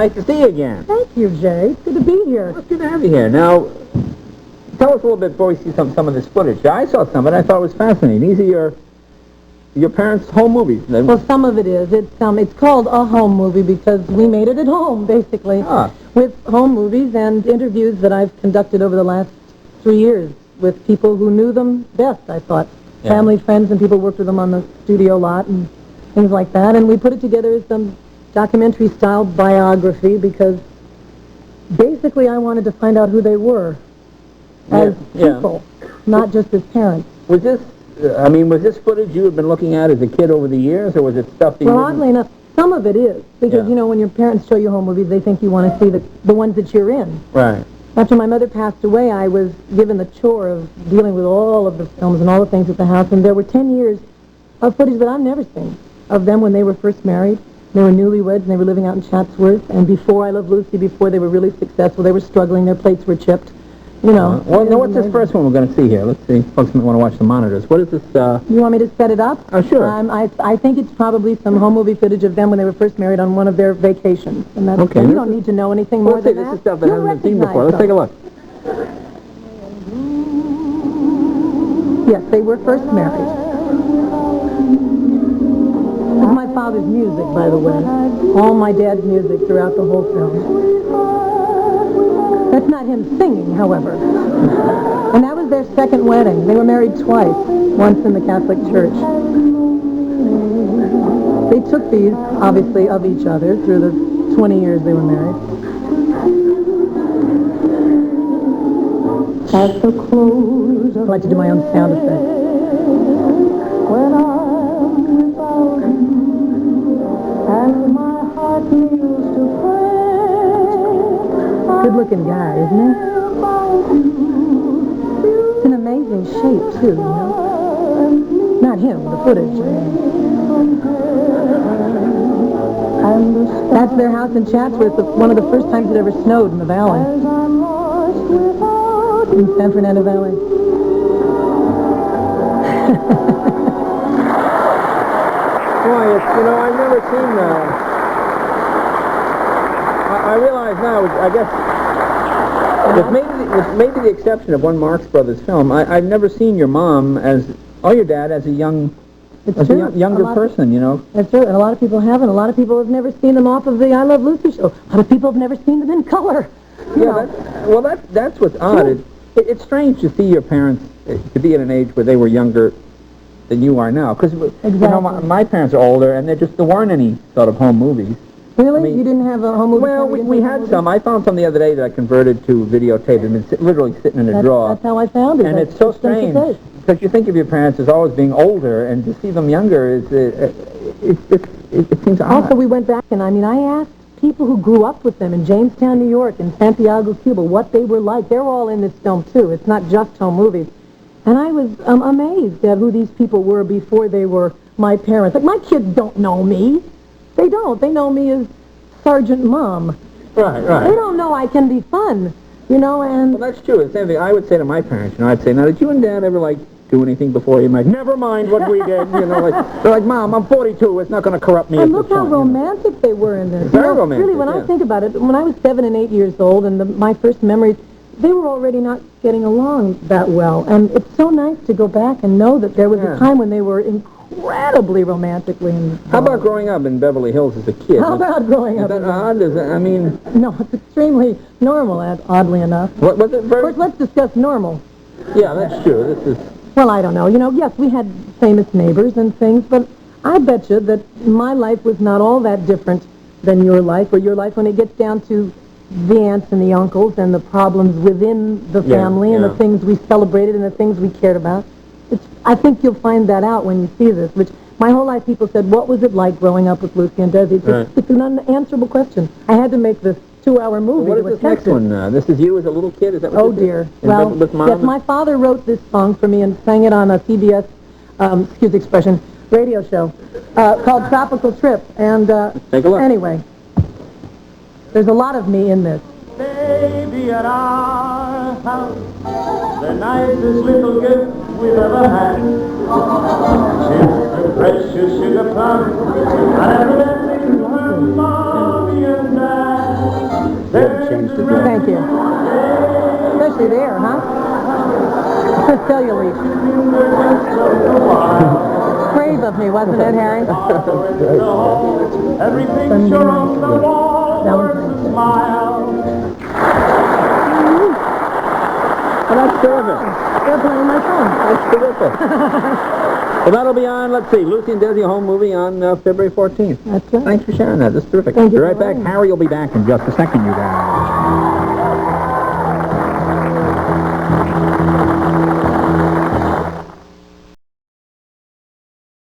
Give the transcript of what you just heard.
Nice to see you again. Thank you, Jay. It's good to be here. Well, it's good to have you here. Now, tell us a little bit before we see some of this footage. I saw some of it. I thought it was fascinating. These are your parents' home movies. Well, some of it is. It's called a home movie because we made it at home, basically, with home movies and interviews that I've conducted over the last 3 years with people who knew them best, I thought. Yeah. Family, friends, and people worked with them on the studio lot and things like that. And we put it together as some documentary-style biography because basically I wanted to find out who they were as people, not just as parents. Was this footage you had been looking at as a kid over the years, or was it stuff that you Well, oddly enough, some of it is, because, you know, when your parents show you home movies, they think you want to see the ones that you're in. Right. After my mother passed away, I was given the chore of dealing with all of the films and all the things at the house, and there were 10 years of footage that I've never seen of them when they were first married. They were newlyweds, and they were living out in Chatsworth, and before I Loved Lucy, before they were really successful, they were struggling, their plates were chipped. You know. Well, now what's this first one we're going to see here? Let's see. Folks might want to watch the monitors. What is this? You want me to set it up? Oh, sure. I think it's probably some home movie footage of them when they were first married on one of their vacations. And that's okay. You don't need to know anything more than that. This is stuff that hasn't been seen before. Let's take a look. Yes, they were first married. This is my father's music, by the way. All my dad's music throughout the whole film. That's not him singing, however. And that was their second wedding. They were married twice, once in the Catholic Church. They took these, obviously, of each other through the 20 years they were married. At the close of I like to do my own sound effect. When I'm without you, and my heart kneels to pray. Good-looking guy, isn't he? It's an amazing shape, too, you know? Not him, the footage. That's their house in Chatsworth, one of the first times it ever snowed in the valley. In San Fernando Valley. Boy, I've never seen I realize now, I guess, with maybe the exception of one Marx Brothers film, I've never seen your mom or your dad as a younger person, you know. That's true, and a lot of people haven't. A lot of people have never seen them off of the I Love Lucy show. A lot of people have never seen them in color. That's what's odd. It's strange to see your parents to be at an age where they were younger than you are now. Because my parents are older, and there weren't any sort of home movies. Really? I mean, you didn't have a home movie? Well, we had some. I found some the other day that I converted to videotape and been literally sitting in a drawer. That's how I found it. And it's so strange because you think of your parents as always being older, and to see them younger it seems odd. Also, we went back, and I asked people who grew up with them in Jamestown, New York, and Santiago, Cuba, what they were like. They're all in this film, too. It's not just home movies. And I was amazed at who these people were before they were my parents. Like, my kids don't know me. They don't. They know me as Sergeant Mom. Right. They don't know I can be fun, you know, and... Well, that's true. It's the same thing I would say to my parents. I'd say, now, did you and Dad ever, do anything before you might? Never mind what we did, they're like, Mom, I'm 42. It's not going to corrupt me. And look how romantic they were in this. Very romantic. Really, when I think about it, when I was 7 and 8 years old, and my first memories, they were already not getting along that well. And it's so nice to go back and know that there was a time when they were incredibly romantically involved. How about growing up in Beverly Hills as a kid? How about growing up? Is that odd? No, it's extremely normal, oddly enough. What was it? Of course, let's discuss normal. Yeah, that's true. This is... Well, I don't know. Yes, we had famous neighbors and things, but I bet you that my life was not all that different than your life, or your life when it gets down to the aunts and the uncles and the problems within the family and the things we celebrated and the things we cared about. I think you'll find that out when you see this, which my whole life people said, what was it like growing up with Lucy and Desi? It's an unanswerable question. I had to make this 2-hour movie. What is this next one? This is you as a little kid? Is that what Oh, dear. Well, yes, my father wrote this song for me and sang it on a CBS, excuse the expression, radio show called Tropical Trip. And take a look. Anyway, there's a lot of me in this. Baby, at our house, the nicest little gift we've ever had. She's a precious sugar plum, and evidently her mommy and dad. changed the dress. Thank you. Especially there, huh? Cellulite. Brave of me, wasn't it, Harry? Every picture on the wall wears a smile. Well, that's terrific. They're playing my phone. That's terrific. Well, that'll be on, let's see, Lucy and Desi home movie on February 14th. That's right. Thanks for sharing that. That's terrific. Thank you Be right for back. having me. Harry will be back in just a second, you guys.